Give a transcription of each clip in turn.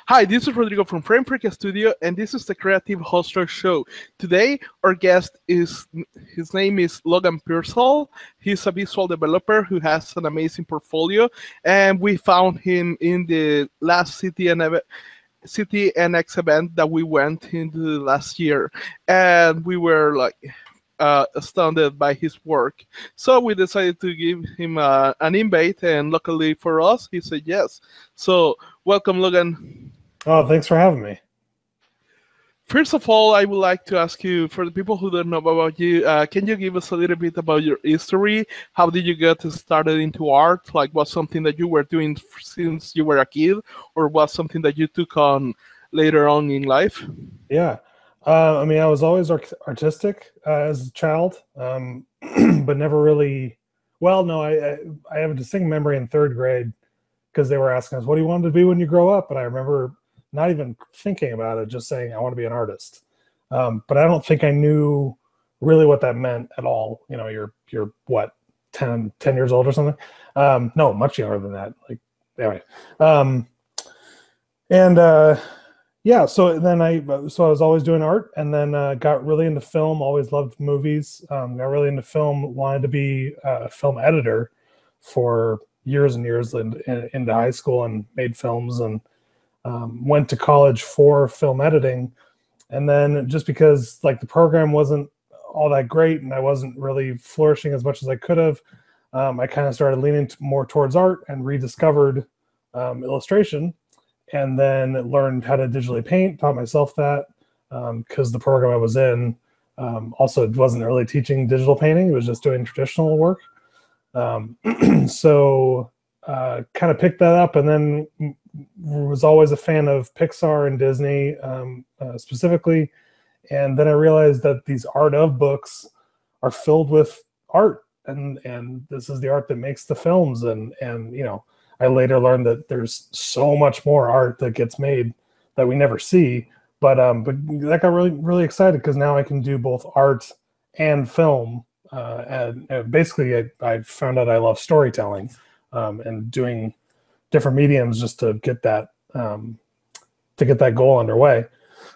Hi, this is Rodrigo from Tipett Studio, and this is the Creative Hostler Show. Today, our guest his name is Logan Pearsall. He's a visual developer who has an amazing portfolio, and we found him in the last City NX event that we went into last year, and we were like astounded by his work. So we decided to give him an invite, and luckily for us, he said yes. So welcome, Logan. Oh, thanks for having me. First of all, I would like to ask you, for the people who don't know about you, can you give us a little bit about your history? How did you get started into art? Like, was something that you were doing since you were a kid, or was something that you took on later on in life? Yeah. I mean, I was always artistic as a child, but never really. Well, no, I have a distinct memory in third grade because they were asking us, "What do you want to be when you grow up?" And I remember not even thinking about it, just saying, "I want to be an artist." But I don't think I knew really what that meant at all. You know, you're what, 10 years old or something? No, much younger than that. Like, anyway. Yeah, so then I was always doing art, and then got really into film. Always loved movies. Got really into film. Wanted to be a film editor for years and years into high school, and made films, and went to college for film editing. And then just because like the program wasn't all that great, and I wasn't really flourishing as much as I could have, I kind of started leaning more towards art and rediscovered illustration. And then learned how to digitally paint, taught myself that because the program I was in also wasn't really teaching digital painting. It was just doing traditional work. So kind of picked that up, and then was always a fan of Pixar and Disney specifically. And then I realized that these art of books are filled with art, and this is the art that makes the films. And you know, I later learned that there's so much more art that gets made that we never see. But that got really excited because now I can do both art and film. And basically, I found out I love storytelling and doing different mediums just to get that goal underway.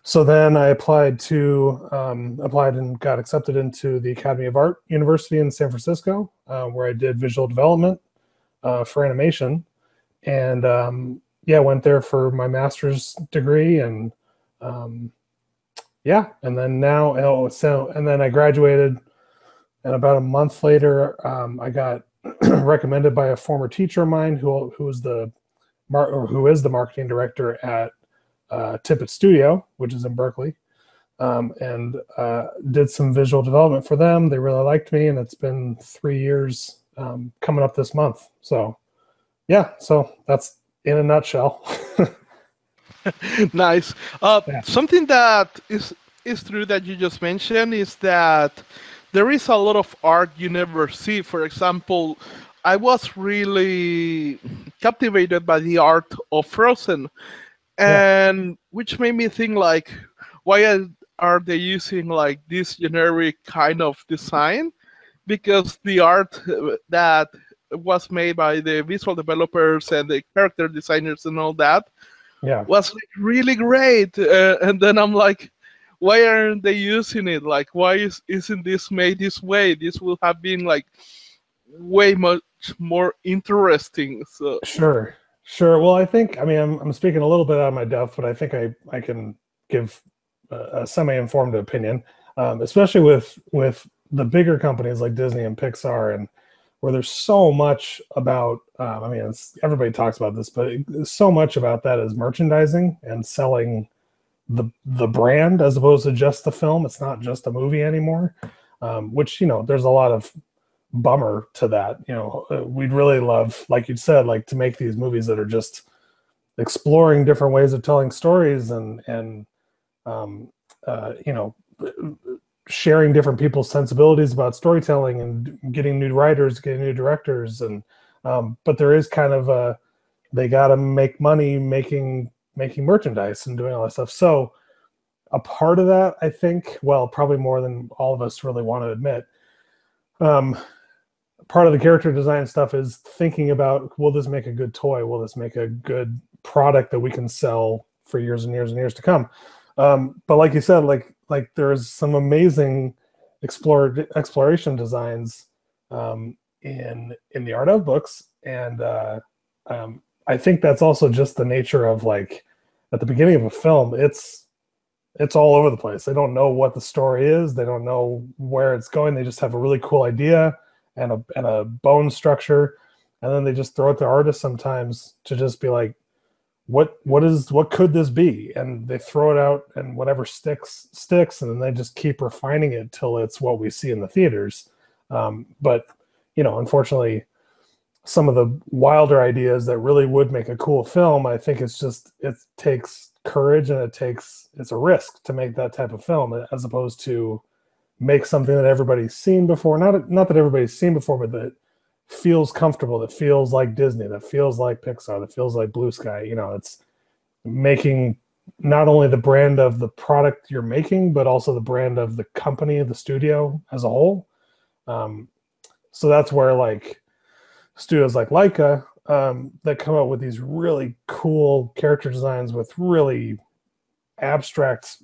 So then I applied and got accepted into the Academy of Art University in San Francisco, where I did visual development for animation. And went there for my master's degree, and and then and then I graduated, and about a month later, I got recommended by a former teacher of mine who is the marketing director at Tipett Studio, which is in Berkeley, and did some visual development for them. They really liked me, and it's been 3 years coming up this month. So. Yeah, so that's in a nutshell. Nice. Yeah. Something that is true that you just mentioned is that there is a lot of art you never see. For example, I was really captivated by the art of Frozen, and which made me think like, why are they using like this generic kind of design? Because the art that was made by the visual developers and the character designers and all that was like really great. And then I'm like, why aren't they using it? Like, why isn't this made this way? This will have been like way much more interesting. So Sure. Well, I think, I mean, I'm speaking a little bit out of my depth, but I think I can give a semi-informed opinion, especially with the bigger companies like Disney and Pixar, and where there's so much about, I mean, everybody talks about this, but so much about that is merchandising and selling the brand as opposed to just the film. It's not just a movie anymore, which, you know, there's a lot of bummer to that. You know, we'd really love, like you said, like to make these movies that are just exploring different ways of telling stories and you know, sharing different people's sensibilities about storytelling and getting new writers, getting new directors. And but there is kind of they got to make money making merchandise and doing all that stuff. So a part of that, I think, well, probably more than all of us really want to admit, part of the character design stuff is thinking about, will this make a good toy? Will this make a good product that we can sell for years and years and years to come. But like you said, like there's some amazing exploration designs in the art of books, and I think that's also just the nature of, like, at the beginning of a film, it's all over the place. They don't know what the story is. They don't know where it's going. They just have a really cool idea and a bone structure, and then they just throw it to artists sometimes to just be like, what could this be? And they throw it out, and whatever sticks, and then they just keep refining it till it's what we see in the theaters. But unfortunately, some of the wilder ideas that really would make a cool film, I think it takes courage, and it's a risk to make that type of film, as opposed to make something that everybody's seen before. Not that everybody's seen before, but that feels comfortable, that feels like Disney, that feels like Pixar, that feels like Blue Sky. It's making not only the brand of the product you're making, but also the brand of the company, the studio as a whole. So that's where, like, studios like Laika that come up with these really cool character designs with really abstract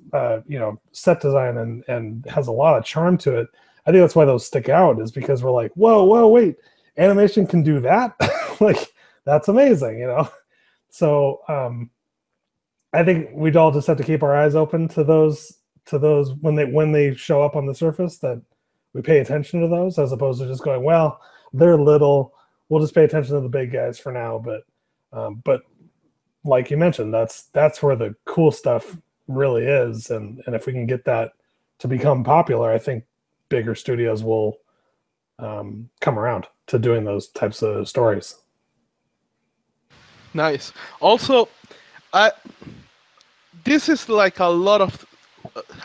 set design and has a lot of charm to it. I think that's why those stick out, is because we're like, whoa, wait, animation can do that? Like, that's amazing, So I think we'd all just have to keep our eyes open to those when they show up on the surface, that we pay attention to those, as opposed to just going, well, they're little, we'll just pay attention to the big guys for now. But like you mentioned, that's where the cool stuff really is, and if we can get that to become popular, I think bigger studios will come around to doing those types of stories. Nice. Also, this is like a lot of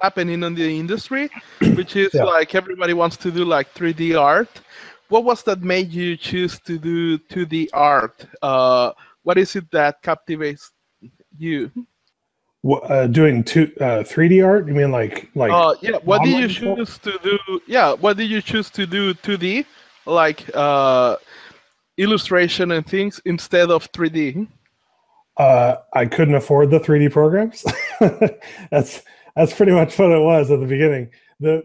happening in the industry, which is like everybody wants to do like 3D art. What was that made you choose to do 2D art? What is it that captivates you? Doing 3D art? You mean like? Yeah. What did you choose to do? Yeah. What did you choose to do 2D, like illustration and things, instead of 3D? I couldn't afford the 3D programs. That's pretty much what it was at the beginning.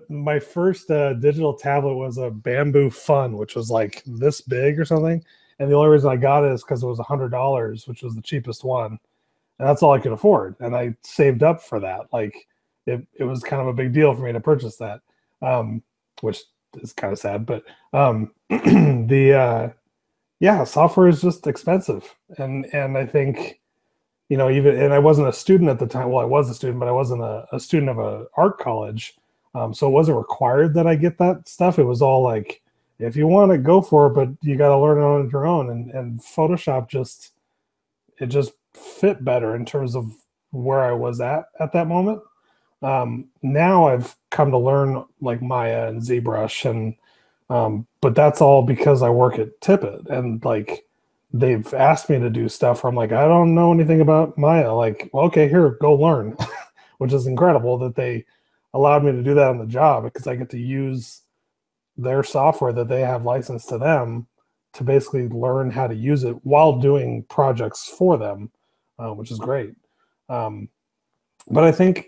My first digital tablet was a Bamboo Fun, which was like this big or something. And the only reason I got it is because it was $100, which was the cheapest one. And that's all I could afford. And I saved up for that. Like, it was kind of a big deal for me to purchase that, which is kind of sad. But software is just expensive. And I think, and I wasn't a student at the time. Well, I was a student, but I wasn't a student of an art college. So it wasn't required that I get that stuff. It was all like, if you want to, go for it, but you got to learn it on your own. And Photoshop just fit better in terms of where I was at that moment. Now I've come to learn like Maya and ZBrush, and but that's all because I work at Tipett, and like they've asked me to do stuff where I'm like, I don't know anything about Maya. Like, well, okay, here, go learn, which is incredible that they allowed me to do that on the job, because I get to use their software that they have licensed to them to basically learn how to use it while doing projects for them, which is great. But I think,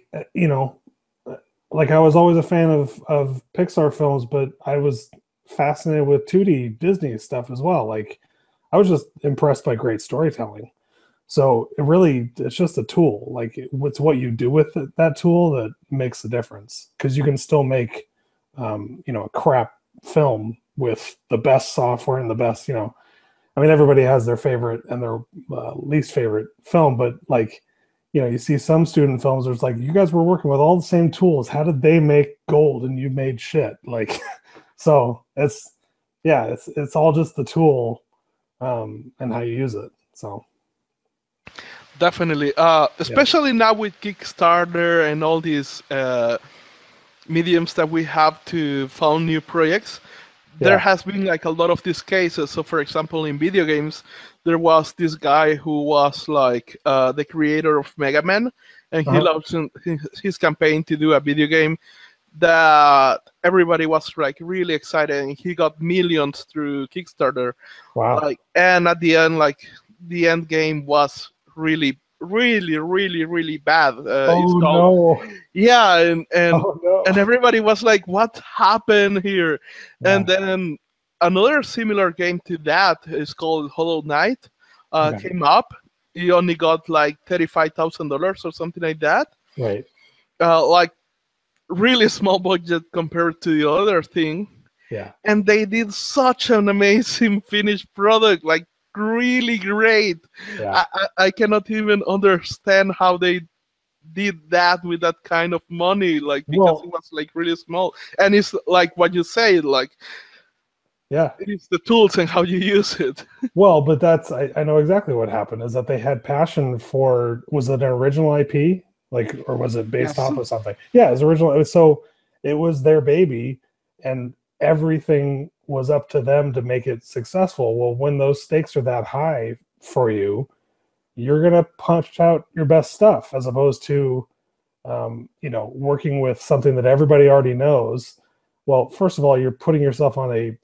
like, I was always a fan of Pixar films, but I was fascinated with 2D Disney stuff as well. Like, I was just impressed by great storytelling. So it's just a tool. Like, it's what you do with that tool that makes the difference. Because you can still make, a crap film with the best software and the best, everybody has their favorite and their least favorite film, but like, you see some student films where it's like, you guys were working with all the same tools. How did they make gold and you made shit? Like, so it's all just the tool and how you use it. So definitely, especially now with Kickstarter and all these mediums that we have to fund new projects. There has been like a lot of these cases. So, for example, in video games, there was this guy who was like the creator of Mega Man, and he launched his campaign to do a video game that everybody was like really excited, and he got millions through Kickstarter. Wow! Like, and at the end, like the end game was really really, really, really bad. It's Oh called, no. yeah, and Oh no. everybody was like, "What happened here?" And Yeah. then another similar game to that is called Hollow Knight Okay. came up. You only got like $35,000 or something like that. Right. Like really small budget compared to the other thing, Yeah. and they did such an amazing finished product, like really great. Yeah. I cannot even understand how they did that with that kind of money, like because it Well, was like really small. And it's like what you say, like yeah. it is the tools and how you use it. Well, but that's I know exactly what happened is that they had passion for, was it an original IP? Like, or was it based Yes. off of something? Yeah, it was original. So it was their baby, and everything was up to them to make it successful. Well, when those stakes are that high for you, you're gonna punch out your best stuff as opposed to working with something that everybody already knows. Well, first of all, you're putting yourself on a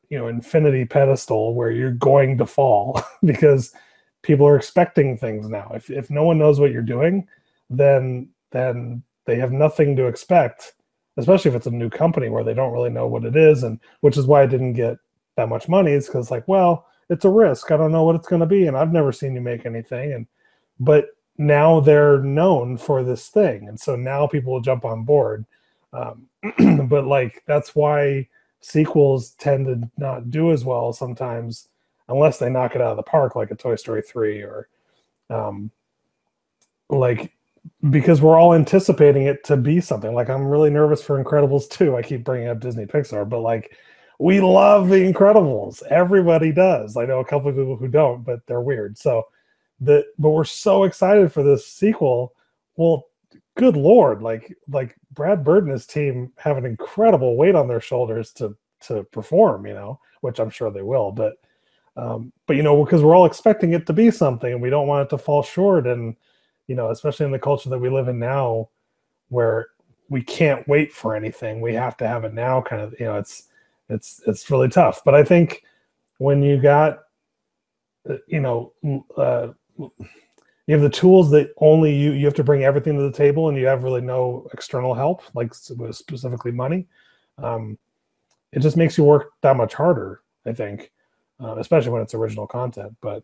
infinity pedestal where you're going to fall because people are expecting things now. If no one knows what you're doing, then they have nothing to expect, especially if it's a new company where they don't really know what it is, and which is why I didn't get that much money. It's because like, well, it's a risk. I don't know what it's going to be, and I've never seen you make anything. And but now they're known for this thing, and so now people will jump on board. But like that's why sequels tend to not do as well sometimes unless they knock it out of the park, like a Toy Story 3 or um, like because we're all anticipating it to be something. Like I'm really nervous for Incredibles 2. I keep bringing up Disney Pixar, but like we love the Incredibles. Everybody does. I know a couple of people who don't, but they're weird. So but we're so excited for this sequel. Well, good lord, like Brad Bird and his team have an incredible weight on their shoulders to perform, which I'm sure they will. But because we're all expecting it to be something, and we don't want it to fall short. And especially in the culture that we live in now, where we can't wait for anything, we have to have it now. Kind of, it's really tough. But I think when you got, you have the tools that only you have to bring everything to the table, and you have really no external help, like specifically money. It just makes you work that much harder, I think, especially when it's original content. But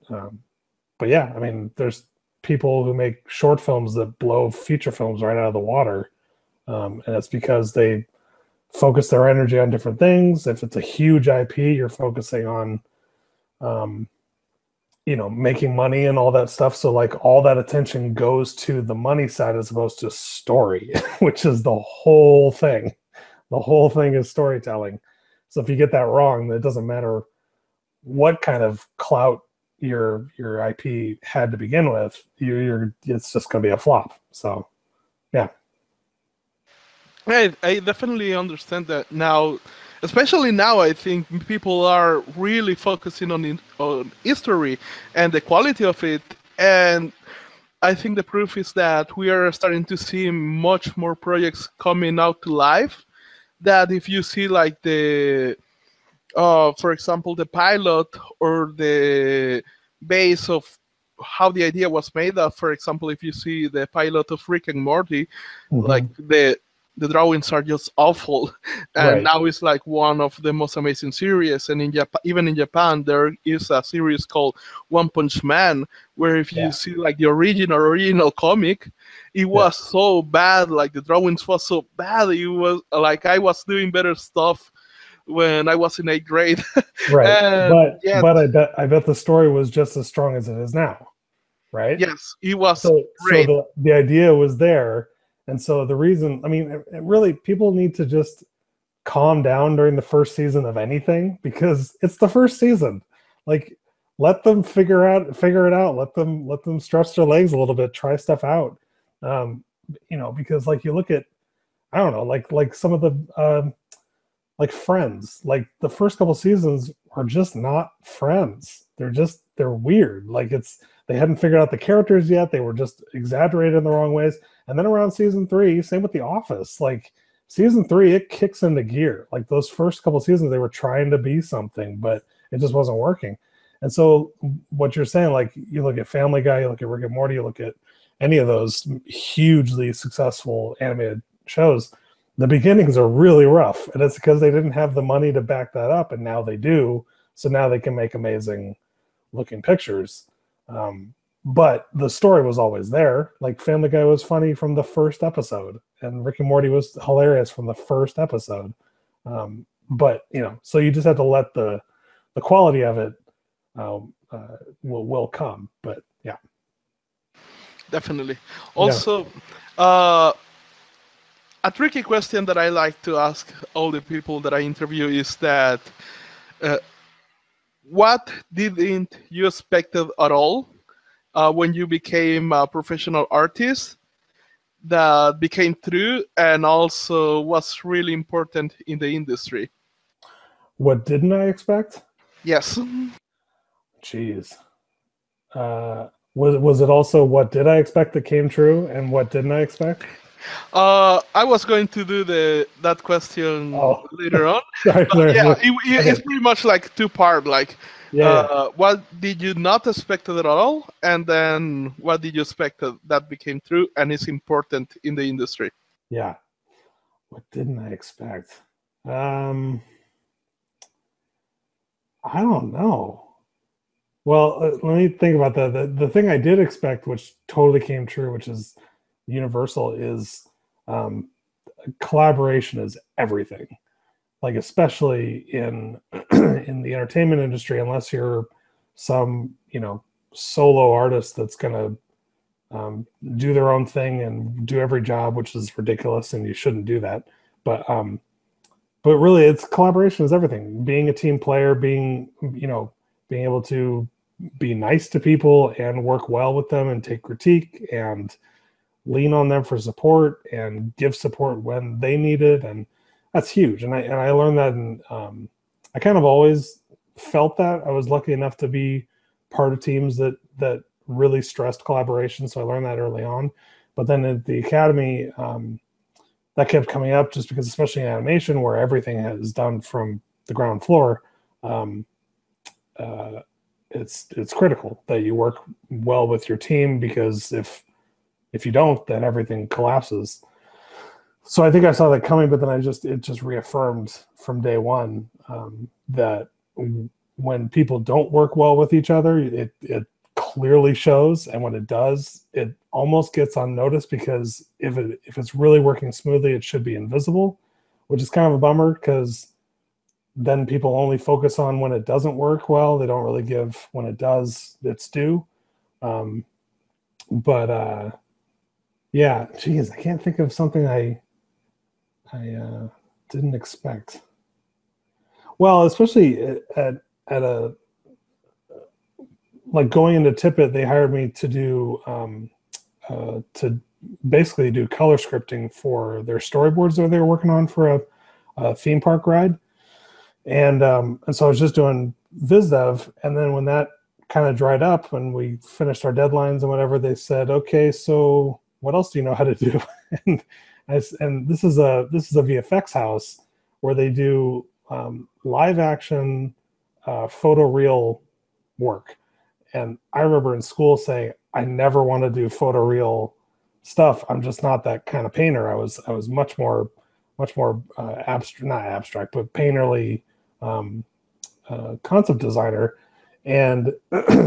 yeah, I mean, there's people who make short films that blow feature films right out of the water, and it's because they focus their energy on different things. If it's a huge IP, you're focusing on making money and all that stuff. So like all that attention goes to the money side as opposed to story, which is the whole thing. The whole thing is storytelling. So if you get that wrong, then it doesn't matter what kind of clout your IP had to begin with. It's just going to be a flop. So, yeah. I definitely understand that now. Especially now, I think people are really focusing on history and the quality of it. And I think the proof is that we are starting to see much more projects coming out to life. That if you see like for example, the pilot or the base of how the idea was made. For example, if you see the pilot of Rick and Morty, like the drawings are just awful, and Right. now it's like one of the most amazing series. And in Japan, even in Japan, there is a series called One Punch Man, where if you Yeah. see like the original comic, it was so bad. Like the drawings was so bad. It was like I was doing better stuff when I was in 8th grade. Right. And But yet, but I bet the story was just as strong as it is now. Right. yes, it was So great. the idea was there, and so the reason, I mean, it really, people need to just calm down during the first season of anything because it's the first season. Like, let them figure it out. Let them stretch their legs a little bit, try stuff out. Because like you look at, I don't know, like some of the like Friends, like the first couple seasons are just not Friends. They're weird. Like they hadn't figured out the characters yet. They were just exaggerated in the wrong ways. And then around season 3, same with The Office. Like season 3, it kicks into gear. Like those first couple seasons, they were trying to be something, but it just wasn't working. And so what you're saying, like you look at Family Guy, you look at Rick and Morty, you look at any of those hugely successful animated shows, the beginnings are really rough. And it's because they didn't have the money to back that up, and now they do. So now they can make amazing looking pictures. But the story was always there. Like Family Guy was funny from the first episode, and Rick and Morty was hilarious from the first episode. But so you just have to let the quality of it will come. But yeah, definitely. Also, a tricky question that I like to ask all the people that I interview is that what didn't you expect at all when you became a professional artist that became true and also was really important in the industry? What didn't I expect? Yes. Jeez. Was it also what did I expect that came true and what didn't I expect? I was going to do that question later on. Sorry. It's pretty much like two-part. Like, what did you not expect at all, and then what did you expect that became true and is important in the industry? Yeah. What didn't I expect? I don't know. Well, let me think about that. The thing I did expect, which totally came true, which is universal, is collaboration is everything. Like, especially in in the entertainment industry, unless you're some solo artist that's gonna do their own thing and do every job, which is ridiculous, and you shouldn't do that. But really, it's collaboration is everything. Being a team player, being able to be nice to people and work well with them and take critique and lean on them for support and give support when they need it. And that's huge. And I learned that, and I kind of always felt that. I was lucky enough to be part of teams that really stressed collaboration. So I learned that early on. But then at the Academy, that kept coming up just because, especially in animation, where everything is done from the ground floor, it's critical that you work well with your team, because if you don't, then everything collapses. So I think I saw that coming, but then it just reaffirmed from day one that when people don't work well with each other, it clearly shows, and when it does, it almost gets unnoticed, because if it's really working smoothly, it should be invisible, which is kind of a bummer, because then people only focus on when it doesn't work well. They don't really give when it does its due. Yeah, geez, I can't think of something I didn't expect. Well, especially at a like going into Tipett, they hired me to do basically do color scripting for their storyboards that they were working on for a theme park ride. And so I was just doing VizDev, and then when that kind of dried up and we finished our deadlines and whatever, they said, okay, so what else do you know how to do? and this is a VFX house where they do live action photoreal work. And I remember in school saying, I never want to do photoreal stuff. I'm just not that kind of painter. I was much more abstract, not abstract, but painterly concept designer. And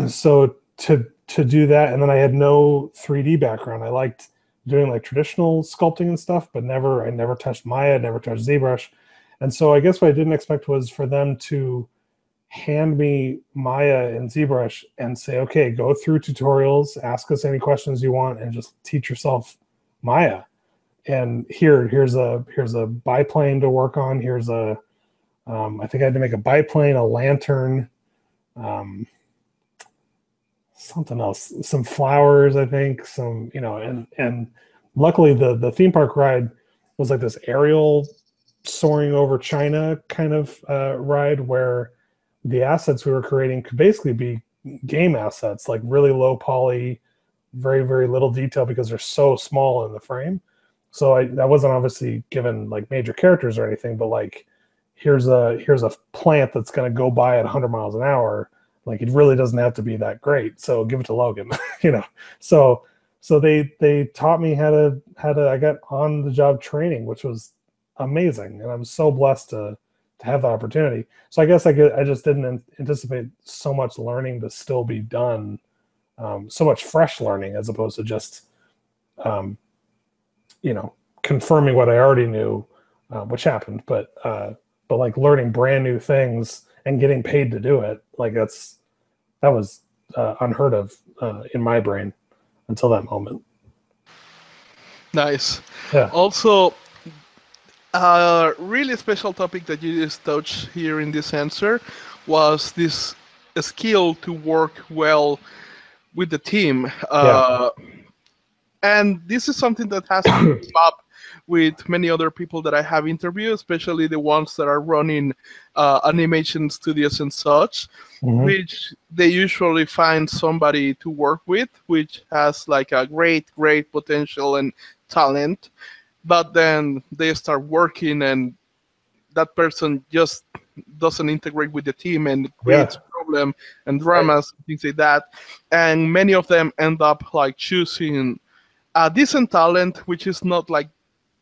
so to do that, and then I had no 3D background. I liked doing like traditional sculpting and stuff, but I never touched Maya, never touched ZBrush. And so I guess what I didn't expect was for them to hand me Maya and ZBrush and say, okay, go through tutorials, ask us any questions you want, and just teach yourself Maya. And here's a biplane to work on. Here's I think I had to make a biplane, a lantern, something else, some flowers, I think, some, and luckily the theme park ride was like this aerial soaring over China kind of ride, where the assets we were creating could basically be game assets, like really low poly, very, very little detail, because they're so small in the frame. So I wasn't obviously given like major characters or anything, but like here's a plant that's going to go by at 100 miles an hour. Like it really doesn't have to be that great. So give it to Logan, you know. So they taught me how to I got on the job training, which was amazing, and I'm so blessed to have the opportunity. So I guess I just didn't anticipate so much learning to still be done, so much fresh learning as opposed to just you know, confirming what I already knew, which happened, but like learning brand new things and getting paid to do it, like that was unheard of in my brain until that moment. Nice. Yeah. Also, a really special topic that you just touched here in this answer was this skill to work well with the team. Yeah. And this is something that has come up with many other people that I have interviewed, especially the ones that are running animation studios and such, which they usually find somebody to work with, which has like a great potential and talent, but then they start working and that person just doesn't integrate with the team and creates problem and dramas, things like that. And many of them end up like choosing a decent talent, which is not like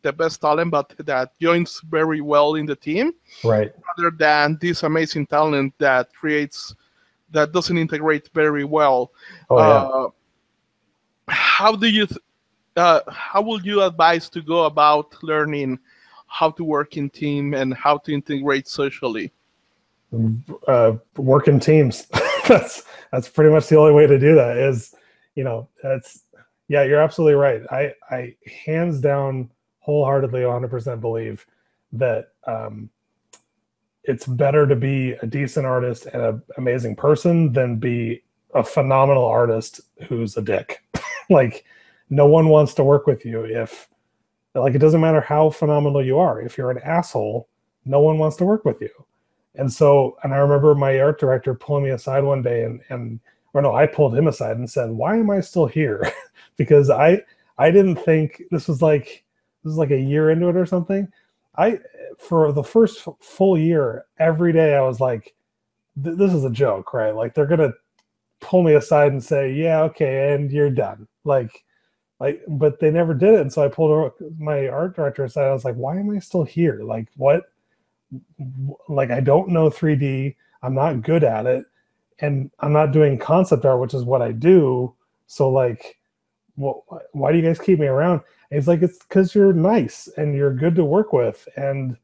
the best talent, but that joins very well in the team, Right. rather than this amazing talent that doesn't integrate very well. How do you how would you advise to go about learning how to work in team and how to integrate socially? Work in teams. that's pretty much the only way to do that is, you know, yeah, you're absolutely right. I hands down wholeheartedly 100% believe that it's better to be a decent artist and an amazing person than be a phenomenal artist who's a dick. Like, no one wants to work with you if, like, it doesn't matter how phenomenal you are. If you're an asshole, no one wants to work with you. And so, and I remember my art director pulling me aside one day I pulled him aside and said, "Why am I still here?" Because I didn't think this was like a year into it or something. For the first full year, every day I was like, this is a joke, right? Like they're gonna pull me aside and say, "Yeah, okay, and you're done." Like, but they never did it. And so I pulled my art director aside. I was like, "Why am I still here? Like, what? Like, I don't know 3D. I'm not good at it, and I'm not doing concept art, which is what I do. So like, why do you guys keep me around?" And he's like, "It's because you're nice and you're good to work with, and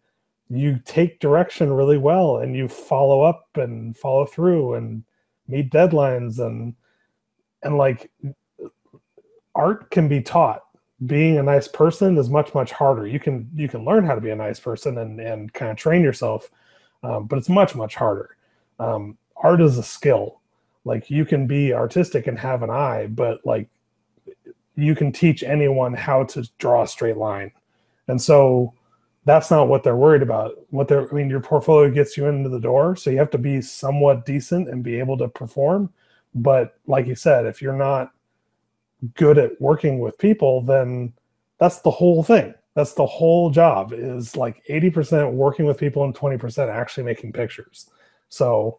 you take direction really well, and you follow up and follow through and meet deadlines, and like, art can be taught. Being a nice person is much harder. You can learn how to be a nice person and kind of train yourself, but it's much harder. Art is a skill. Like, you can be artistic and have an eye, but like, you can teach anyone how to draw a straight line. And so that's not what they're worried about. Your portfolio gets you into the door, so you have to be somewhat decent and be able to perform. But like you said, if you're not good at working with people, then that's the whole thing. That's the whole job, is like 80% working with people and 20% actually making pictures. So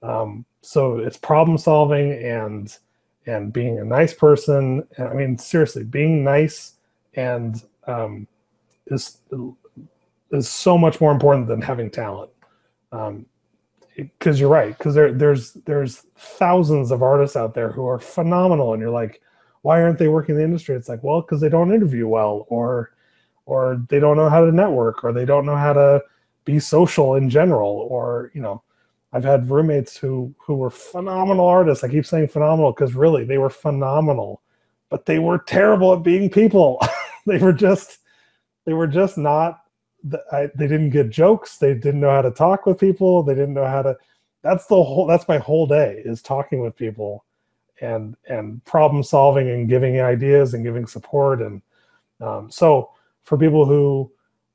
it's problem solving and being a nice person. I mean, seriously, being nice and is so much more important than having talent. Because you're right. Because there's thousands of artists out there who are phenomenal, and you're like, why aren't they working in the industry? It's like, well, because they don't interview well, or they don't know how to network, or they don't know how to be social in general, or, you know, I've had roommates who were phenomenal artists. I keep saying phenomenal because really they were phenomenal, but they were terrible at being people. they were just not. They didn't get jokes. They didn't know how to talk with people. They didn't know how to. That's my whole day, is talking with people and problem solving and giving ideas and giving support. And so for people who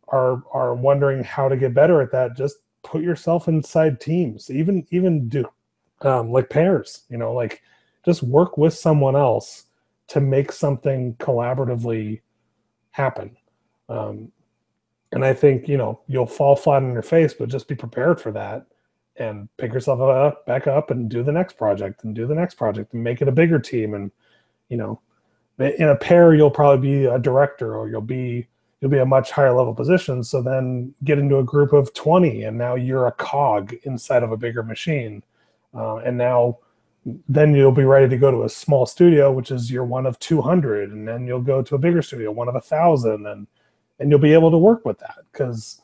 are wondering how to get better at that, just put yourself inside teams. Even do like pairs. You know, like, just work with someone else to make something collaboratively happen. And I think, you know, you'll fall flat on your face, but just be prepared for that. and pick yourself up, back up and do the next project and do the next project and make it a bigger team. And, you know, in a pair, you'll probably be a director, or you'll be a much higher level position. So then get into a group of 20, and now you're a cog inside of a bigger machine. And now then you'll be ready to go to a small studio, which is you're one of 200, and then you'll go to a bigger studio, one of 1,000, and you'll be able to work with that. Because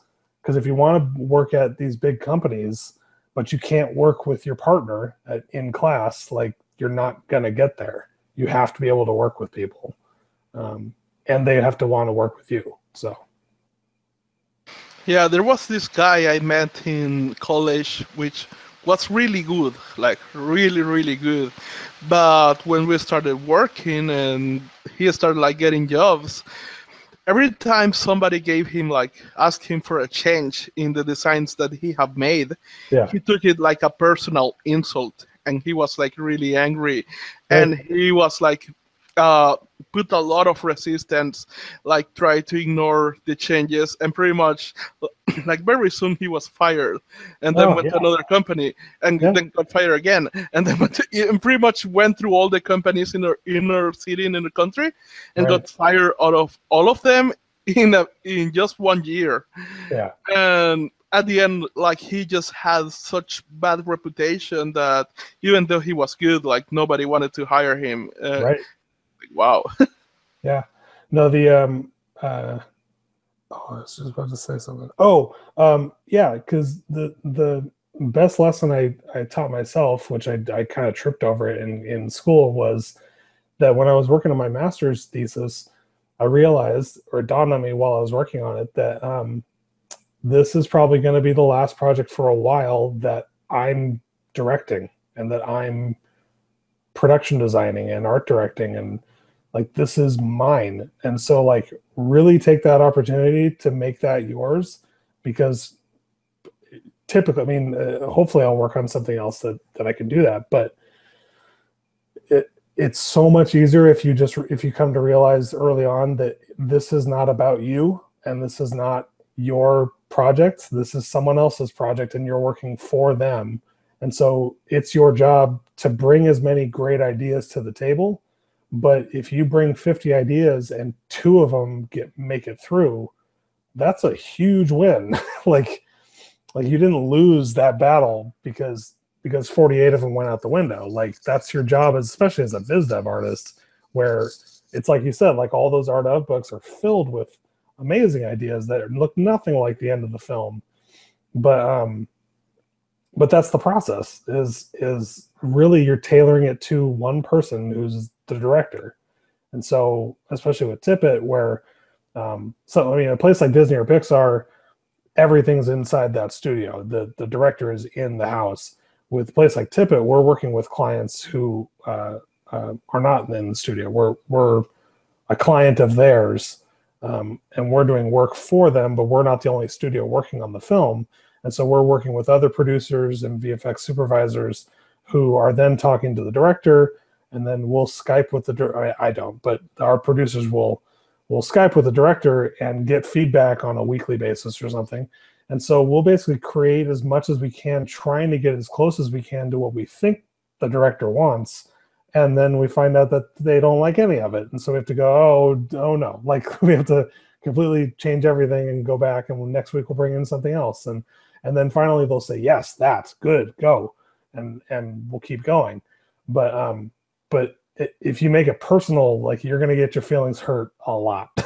if you want to work at these big companies, but you can't work with your partner in class, like, you're not going to get there. You have to be able to work with people, and they have to want to work with you. So, yeah, there was this guy I met in college, which was really good, like really, really good. But when we started working and he started like getting jobs, every time somebody gave him, like, asked him for a change in the designs that he had made, yeah, he took it like a personal insult, and he was like really angry, right. and he was like put a lot of resistance, like try to ignore the changes, and pretty much like very soon he was fired, and then went to another company, and then got fired again, and then and pretty much went through all the companies in our city and in the country, and got fired out of all of them in just 1 year. Yeah. And at the end, like, he just had such bad reputation that even though he was good, like, nobody wanted to hire him. Right. Wow. Yeah. No, I was just about to say something. Yeah, because the best lesson I taught myself, which I kind of tripped over it in school, was that when I was working on my master's thesis, I realized, or it dawned on me while I was working on it, that this is probably going to be the last project for a while that I'm directing, and that I'm production designing and art directing, and like, this is mine. And so, like, really take that opportunity to make that yours, because typically, I mean, hopefully I'll work on something else that I can do that, but it's so much easier if you come to realize early on that this is not about you, and this is not your project. This is someone else's project, and you're working for them. And so it's your job to bring as many great ideas to the table. But if you bring 50 ideas and 2 of them make it through, that's a huge win. like you didn't lose that battle because 48 of them went out the window. Like, that's your job, especially as a biz dev artist, where it's like you said, like, all those art of books are filled with amazing ideas that look nothing like the end of the film. But that's the process, is really you're tailoring it to one person who's the director. And so, especially with Tipett, where a place like Disney or Pixar, everything's inside that studio. The director is in the house. With a place like Tipett, we're working with clients who are not in the studio. We're a client of theirs, and we're doing work for them, but we're not the only studio working on the film. And so we're working with other producers and VFX supervisors who are then talking to the director, and then we'll Skype with I don't, but our producers will Skype with the director and get feedback on a weekly basis or something. And so we'll basically create as much as we can, trying to get as close as we can to what we think the director wants. And then we find out that they don't like any of it. And so we have to go, oh no, like, we have to completely change everything and go back, and next week we'll bring in something else. And then finally they'll say, yes, that's good, go. And we'll keep going. But if you make it personal, like, you're going to get your feelings hurt a lot,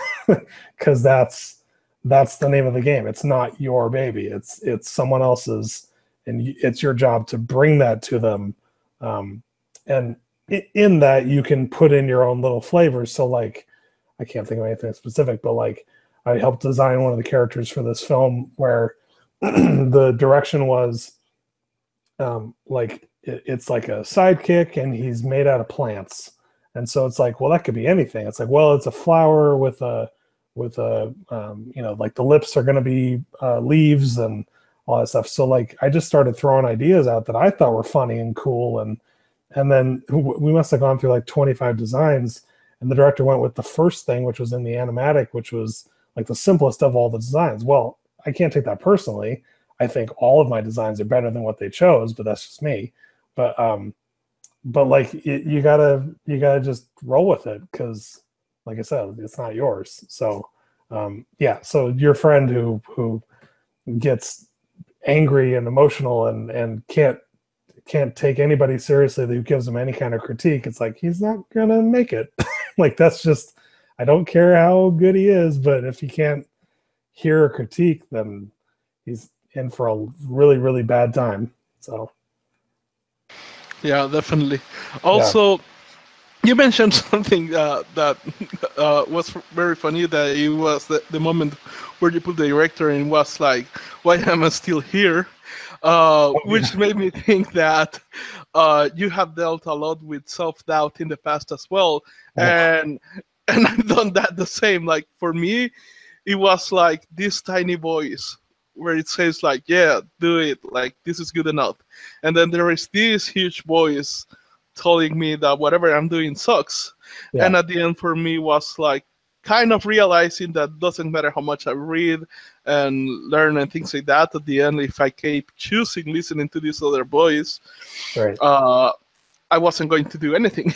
because that's the name of the game. It's not your baby. It's someone else's, and it's your job to bring that to them. And in that, you can put in your own little flavors. So, like, I can't think of anything specific, but like, I helped design one of the characters for this film where the direction was it's like a sidekick, and he's made out of plants. And so it's like, well, that could be anything. It's like, well, it's a flower with a like, the lips are going to be leaves and all that stuff. So, like, I just started throwing ideas out that I thought were funny and cool. And then we must have gone through like 25 designs, and the director went with the first thing, which was in the animatic, which was like the simplest of all the designs. Well, I can't take that personally. I think all of my designs are better than what they chose, but that's just me. But like you gotta just roll with it, because like I said, it's not yours. So yeah, so your friend who gets angry and emotional and can't take anybody seriously who gives him any kind of critique, it's like he's not gonna make it. Like that's just, I don't care how good he is, but if he can't hear a critique, then he's in for a really, really bad time. So Yeah, definitely. yeah. Also, you mentioned something that was very funny. That it was the moment where you put the director and was like, "Why am I still here?" Oh yeah. Which made me think that you have dealt a lot with self-doubt in the past as well, Oh and and I've done that the same. Like for me, it was like this tiny voice where it says like, "Yeah, do it. Like this is good enough," and then there is this huge voice telling me that whatever I'm doing sucks. yeah. And at the end for me was like kind of realizing that doesn't matter how much I read and learn and things like that. At the end, if I keep choosing listening to this other voice, Right. uh, I wasn't going to do anything.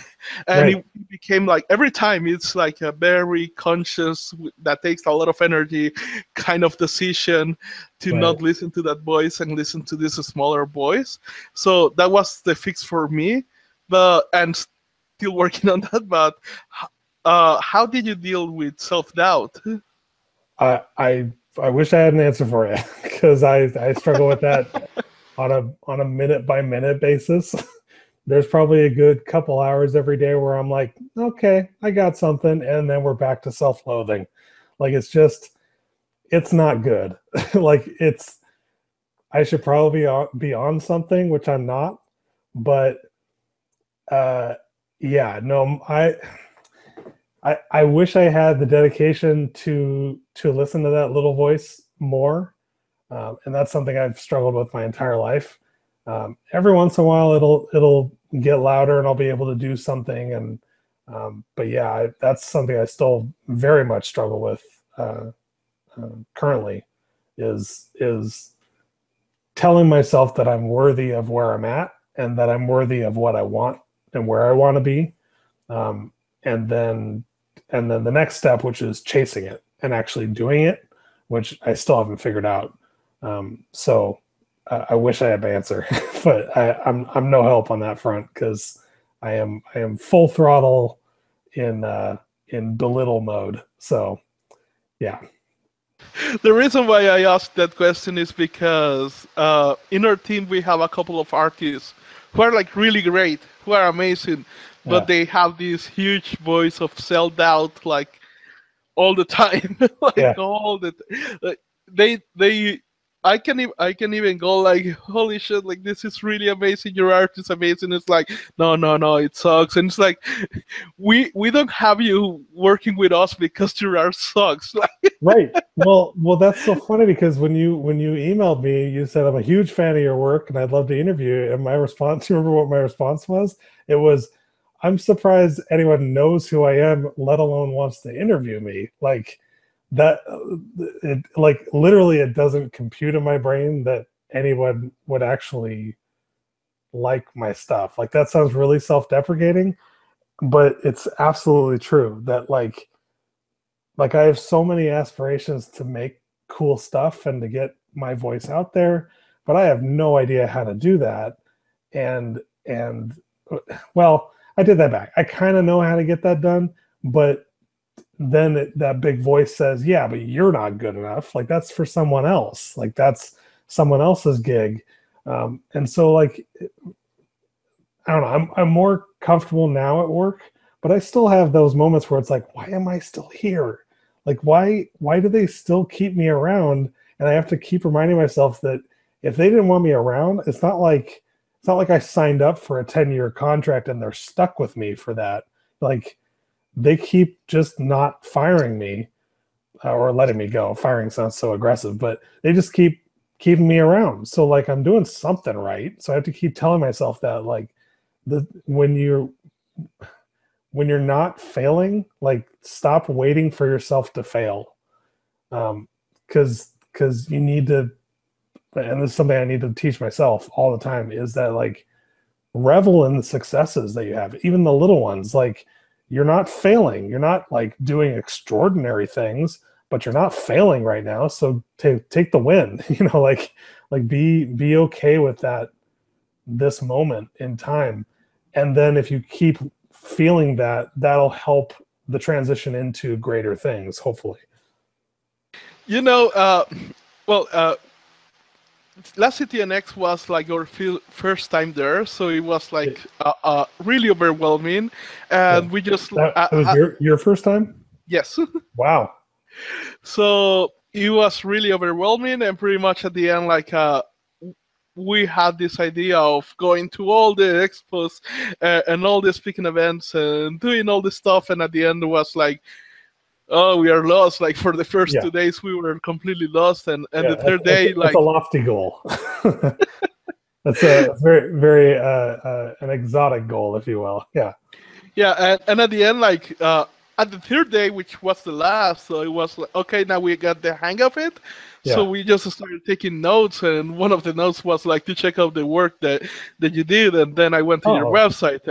And Right. it became like every time it's like a very conscious, that takes a lot of energy kind of decision to Right. not listen to that voice and listen to this smaller voice. So that was the fix for me. But and still working on that. But how did you deal with self-doubt? I wish I had an answer for you, because I struggle with that on a minute by minute basis. There's probably a good couple hours every day where I'm like, okay, I got something, and then we're back to self-loathing. Like it's not good. Like I should probably be on something, which I'm not. But uh, yeah, no, I wish I had the dedication to listen to that little voice more, and that's something I've struggled with my entire life. Every once in a while, it'll get louder, and I'll be able to do something. And but yeah, that's something I still very much struggle with currently. Is telling myself that I'm worthy of where I'm at, and that I'm worthy of what I want and where I want to be. Um, and then the next step, which is chasing it and actually doing it, which I still haven't figured out. So I wish I had an answer, but I'm no help on that front, because I am full throttle in belittle mode. So yeah. The reason why I asked that question is because in our team we have a couple of artists who are like really great, who are amazing, but Yeah. they have this huge voice of self-doubt like all the time, like Yeah. all the like, they I can even go like, holy shit, like this is really amazing, your art is amazing. It's like, no, it sucks. And it's like, we don't have you working with us because your art sucks. Like, Right. Well, that's so funny, because when you emailed me, you said I'm a huge fan of your work and I'd love to interview you. And my response, you remember what my response was? It was, I'm surprised anyone knows who I am, let alone wants to interview me. Like that, it like literally it doesn't compute in my brain that anyone would actually like my stuff. Like that sounds really self-deprecating, but it's absolutely true that like I have so many aspirations to make cool stuff and to get my voice out there, but I have no idea how to do that. And well, I did that back. I kind of know how to get that done, but then that big voice says, "Yeah, but you're not good enough. Like that's for someone else. Like that's someone else's gig." And so like I don't know. I'm more comfortable now at work, but I still have those moments where it's like, why am I still here? Like, why do they still keep me around? And I have to keep reminding myself that if they didn't want me around, it's not like I signed up for a 10-year contract and they're stuck with me for that. Like, they keep just not firing me or letting me go. Firing sounds so aggressive, but they just keep keeping me around. So like I'm doing something right. So I have to keep telling myself that like the when you're not failing, like stop waiting for yourself to fail. Because you need to and this is something I need to teach myself all the time, is that like revel in the successes that you have, even the little ones. Like you're not failing, you're not like doing extraordinary things, but you're not failing right now. So take the win, like be okay with that, this moment in time. And then if you keep feeling that, that'll help the transition into greater things, hopefully. You know, well, Last City NX was like our first time there, so it was like really overwhelming, and Yeah. we just That was your first time? yes. Wow. So it was really overwhelming, and pretty much at the end, like we had this idea of going to all the expos and all the speaking events and doing all this stuff, and at the end it was like, oh, we are lost. Like for the first 2 days, we were completely lost, and the third day, that's like a lofty goal. That's a very, very an exotic goal, if you will. Yeah. Yeah, and at the end, like at the third day, which was the last, so it was like, okay, now we got the hang of it. Yeah. So we just started taking notes, and one of the notes was like to check out the work that you did, and then I went to your website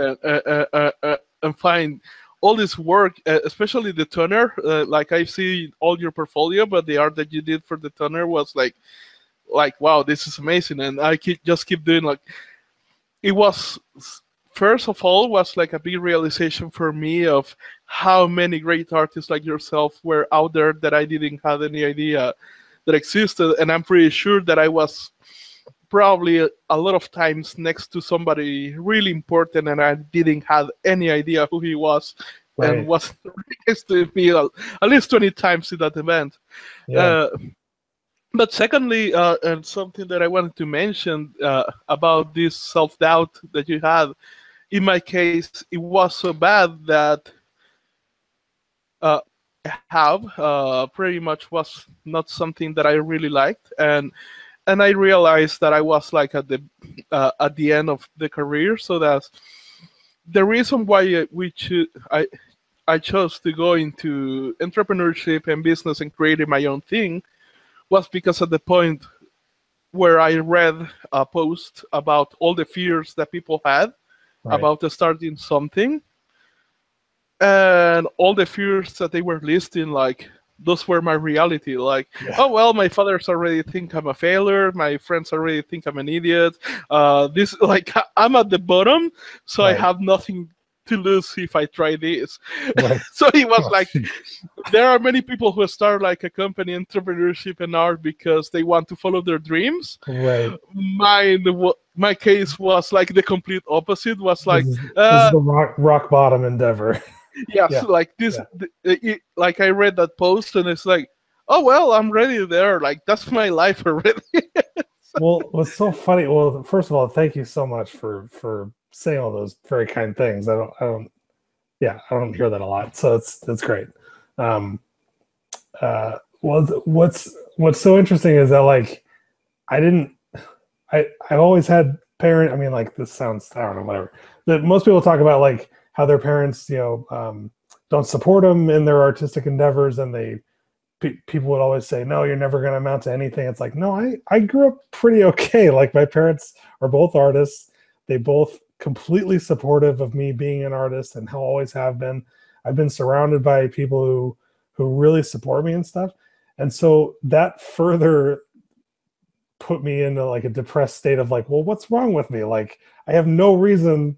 and find all this work, especially the toner. Like I see all your portfolio, but the art that you did for the toner was like wow, this is amazing, and I just keep doing like it was. First of all, was like a big realization for me of how many great artists like yourself were out there that I didn't have any idea that existed, and I'm pretty sure that I was probably a lot of times next to somebody really important, and I didn't have any idea who he was, and was next to me at least 20 times in that event. Yeah. But secondly, and something that I wanted to mention about this self-doubt that you had, in my case, it was so bad that I have pretty much was not something that I really liked, and I realized that I was like at the end of the career, so that the reason why I chose to go into entrepreneurship and business and creating my own thing was because at the point where I read a post about all the fears that people had about starting something, and all the fears that they were listing, like those were my reality. Like, oh well, my fathers already think I'm a failure, my friends already think I'm an idiot. This, like, I'm at the bottom, so I have nothing to lose if I try this. So it was like, there are many people who start like a company, entrepreneurship and art because they want to follow their dreams. My case was like the complete opposite. Was like this is the rock bottom endeavor. Yes, like this. Like I read that post and it's like, oh well, I'm ready there. Like that's my life already. Well, what's so funny? Well, first of all, thank you so much for saying all those very kind things. I don't hear that a lot, so that's great. What's so interesting is that like I've always had parents. I mean, like this sounds, I don't know, whatever. That most people talk about like how their parents, don't support them in their artistic endeavors, and people would always say, no, you're never going to amount to anything. It's like, no, I grew up pretty okay. Like my parents are both artists. They both completely supportive of me being an artist and how always have been. I've been surrounded by people who really support me and stuff. And so that further put me into like a depressed state of like, well, what's wrong with me? Like I have no reason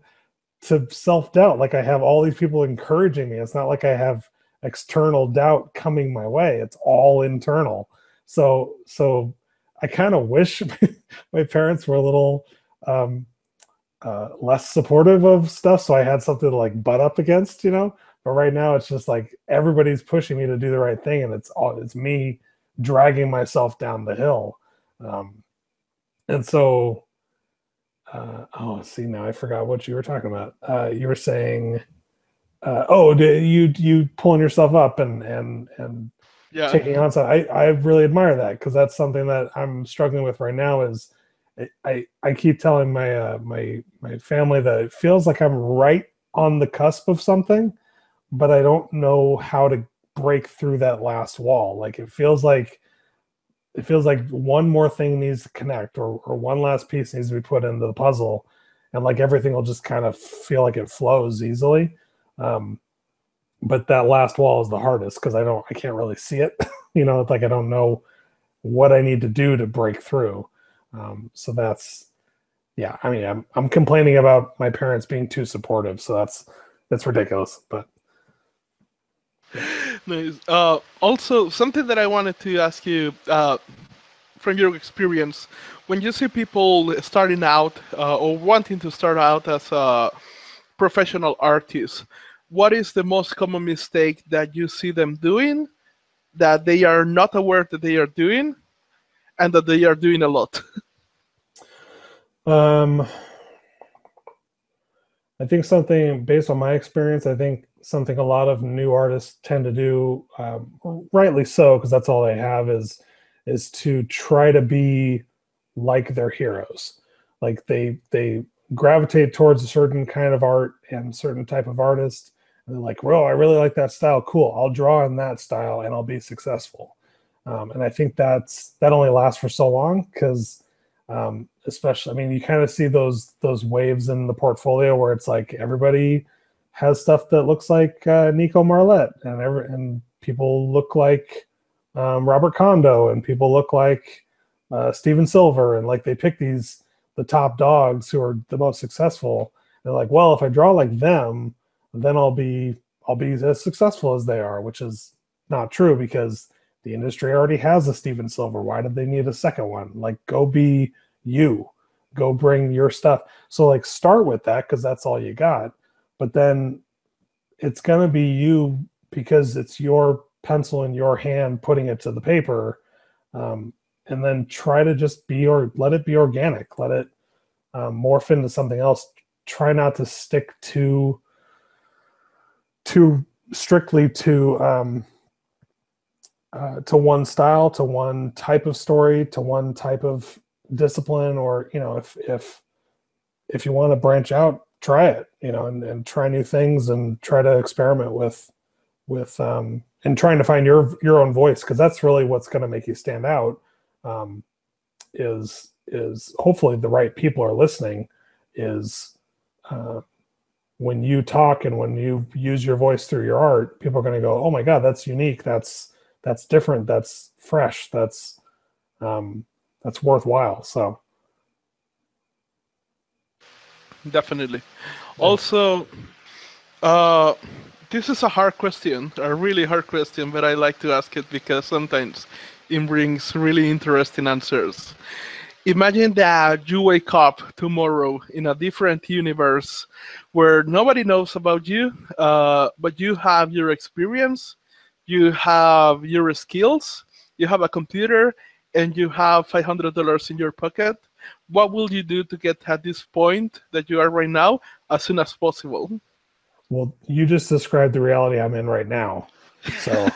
to self-doubt. Like I have all these people encouraging me. It's not like I have external doubt coming my way. It's all internal. So I kind of wish my parents were a little less supportive of stuff, so I had something to like butt up against, But right now it's just like everybody's pushing me to do the right thing, and it's me dragging myself down the hill. And so see, now I forgot what you were talking about. You were saying you pulling yourself up and taking on something. I really admire that, because that's something that I'm struggling with right now. Is I keep telling my my family that it feels like I'm right on the cusp of something, but I don't know how to break through that last wall. Like it feels like it feels like one more thing needs to connect, or one last piece needs to be put into the puzzle, and like everything will just kind of feel like it flows easily. But that last wall is the hardest because I can't really see it. It's like I don't know what I need to do to break through. So that's, yeah. I mean, I'm complaining about my parents being too supportive, so that's ridiculous. But Nice. Also, something that I wanted to ask you from your experience, when you see people starting out or wanting to start out as a professional artist, what is the most common mistake that you see them doing that they are not aware that they are doing and that they are doing a lot? I think something based on my experience, I think something a lot of new artists tend to do, rightly so, because that's all they have is to try to be like their heroes. Like they gravitate towards a certain kind of art and certain type of artist, and they're like, "Well, I really like that style. Cool, I'll draw in that style and I'll be successful." And I think that only lasts for so long because especially, I mean, you kind of see those waves in the portfolio where it's like everybody has stuff that looks like Nico Marlette, and people look like Robert Kondo, and people look like Steven Silver, and like they pick the top dogs who are the most successful. They're like, well, if I draw like them, then I'll be as successful as they are, which is not true because the industry already has a Steven Silver. Why did they need a second one? Like, go be you. Go bring your stuff. So, like, start with that because that's all you got. But then it's going to be you because it's your pencil in your hand putting it to the paper. And then try to just let it be organic. Let it morph into something else. Try not to stick too strictly to one style, to one type of story, to one type of discipline, or if you want to branch out, try it, and try new things and try to experiment with and trying to find your own voice, because that's really what's going to make you stand out. Is hopefully the right people are listening. Is when you talk and when you use your voice through your art, people are going to go, "Oh my God, that's unique. That's different. That's fresh. That's worthwhile." So Definitely. yeah. Also, this is a hard question, a really hard question, but I like to ask it because sometimes it brings really interesting answers. Imagine that you wake up tomorrow in a different universe where nobody knows about you, but you have your experience, you have your skills, you have a computer, and you have $500 in your pocket. What will you do to get at this point that you are right now as soon as possible? Well, you just described the reality I'm in right now. So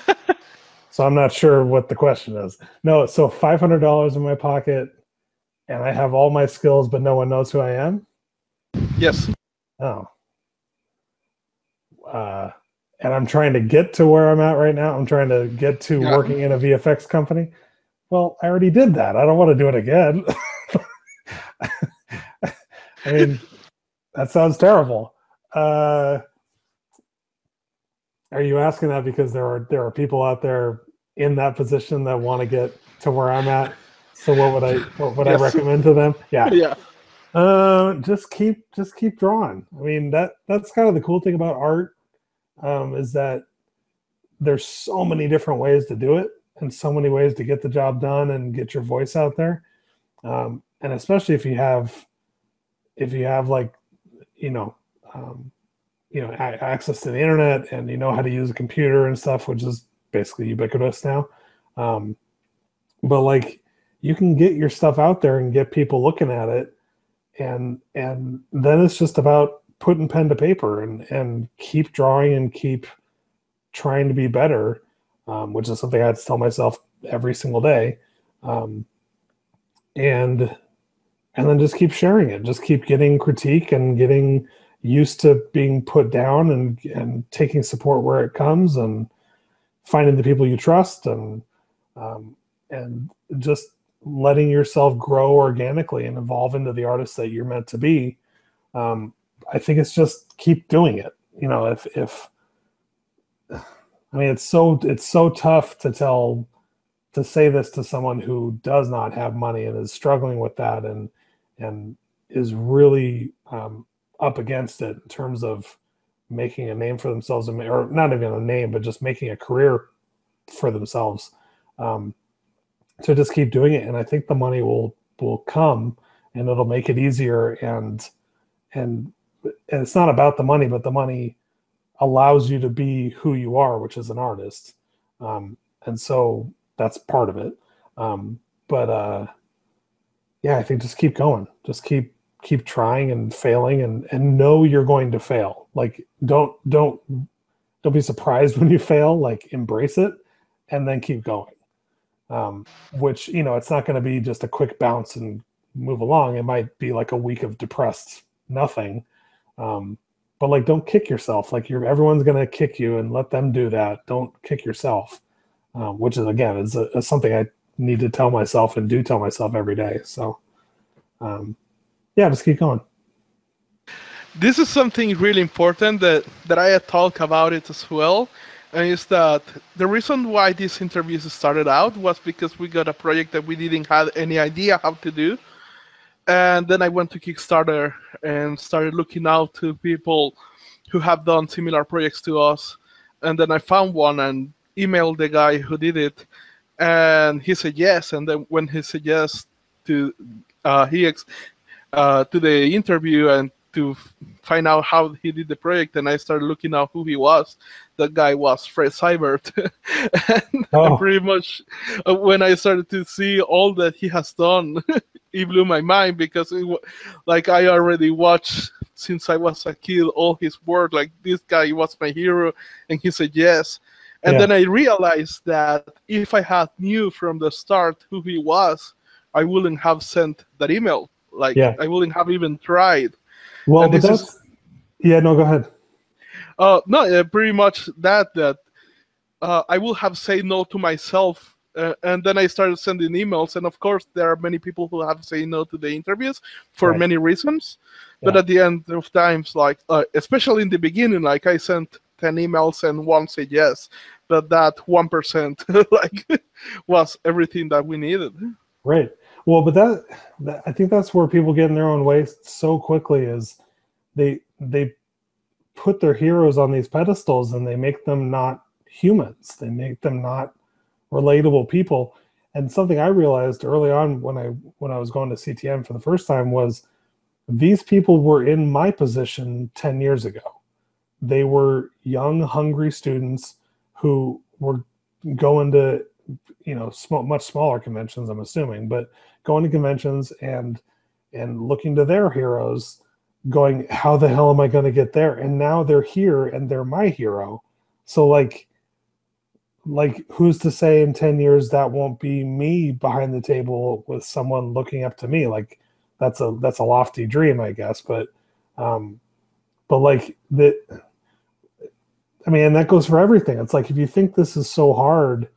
I'm not sure what the question is. No, so $500 in my pocket and I have all my skills, but no one knows who I am? Yes. Oh. And I'm trying to get to where I'm at right now. I'm trying to get to Yeah. working in a VFX company. Well, I already did that. I don't want to do it again. I mean, that sounds terrible. Are you asking that because there are people out there in that position that want to get to where I'm at? So what would I Yes. recommend to them? Yeah. Yeah. Just keep drawing. I mean, that's kind of the cool thing about art, is that there's so many different ways to do it and so many ways to get the job done and get your voice out there. And especially if you have like, access to the internet and you know how to use a computer and stuff, which is basically ubiquitous now. But like, you can get your stuff out there and get people looking at it, and then it's just about putting pen to paper and keep drawing and keep trying to be better, which is something I have to tell myself every single day. And then just keep sharing it, just keep getting critique and getting used to being put down and taking support where it comes and finding the people you trust. And and just letting yourself grow organically and evolve into the artist that you're meant to be. I think it's just keep doing it. You know, if I mean, it's so tough to say this to someone who does not have money and is struggling with that and is really up against it in terms of making a name for themselves, or not even a name, but just making a career for themselves. To just keep doing it, and I think the money will come, and it'll make it easier. And it's not about the money, but the money allows you to be who you are, which is an artist. And so that's part of it. Yeah, I think just keep going. Just keep trying and failing, and know you're going to fail. Like don't be surprised when you fail. Like embrace it and then keep going. Which, you know, it's not going to be just a quick bounce and move along. It might be like a week of depressed nothing. But like, don't kick yourself. Like everyone's going to kick you, and let them do that. Don't kick yourself. Which is, again, is something I need to tell myself and do tell myself every day. So, yeah, just keep going. This is something really important that I talk about it as well. And is that the reason why these interviews started out was because we got a project that we didn't have any idea how to do. And then I went to Kickstarter and started looking out to people who have done similar projects to us. And then I found one and emailed the guy who did it. And he said yes. And then when he said yes to to the interview and to find out how he did the project, and I started looking out who he was. That guy was Fred Seibert. And pretty much when I started to see all that he has done, it blew my mind, because like I already watched since I was a kid all his work. Like this guy was my hero, and he said yes. And then I realized that if I had knew from the start who he was, I wouldn't have sent that email. Like I wouldn't have even tried. Well, but that's yeah. No, go ahead. No, pretty much that I will have said no to myself, and then I started sending emails. And of course, there are many people who have said no to the interviews for many reasons. But at the end of times, like especially in the beginning, like I sent 10 emails and one said yes, but that 1% like was everything that we needed. Right. Well, but that I think that's where people get in their own way so quickly, is they put their heroes on these pedestals and they make them not humans. They make them not relatable people. And something I realized early on when I was going to CTM for the first time was these people were in my position 10 years ago. They were young, hungry students who were going to, you know, much smaller conventions, I'm assuming, but going to conventions and looking to their heroes, going, how the hell am I going to get there? And now they're here and they're my hero. So like who's to say in 10 years that won't be me behind the table with someone looking up to me? Like that's a lofty dream, I guess, but like that, I mean, and that goes for everything. It's like, if you think this is so hard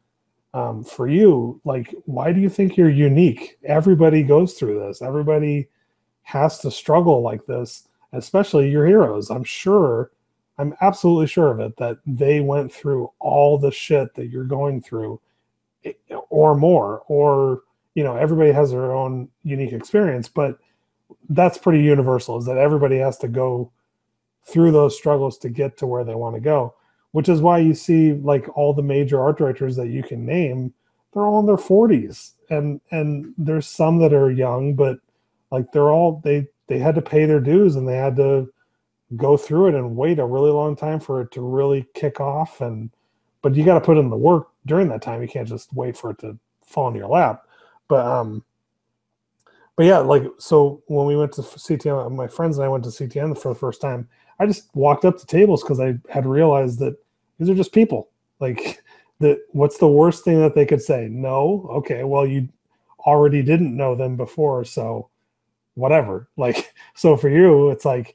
for you, like, why do you think you're unique? Everybody goes through this. Everybody has to struggle like this, especially your heroes. I'm absolutely sure of it, that they went through all the shit that you're going through or more, or, you know, everybody has their own unique experience, but that's pretty universal, is that everybody has to go through those struggles to get to where they want to go, which is why you see like all the major art directors that you can name, they're all in their 40s, and there's some that are young, but like they had to pay their dues, and they had to go through it and wait a really long time for it to really kick off. But you got to put in the work during that time. You can't just wait for it to fall into your lap. But yeah, like, so when we went to CTN, my friends and I went to CTN for the first time, I just walked up to tables because I had realized that these are just people. Like, what's the worst thing that they could say? No? Okay, well, you already didn't know them before, so whatever. Like, so for you, it's like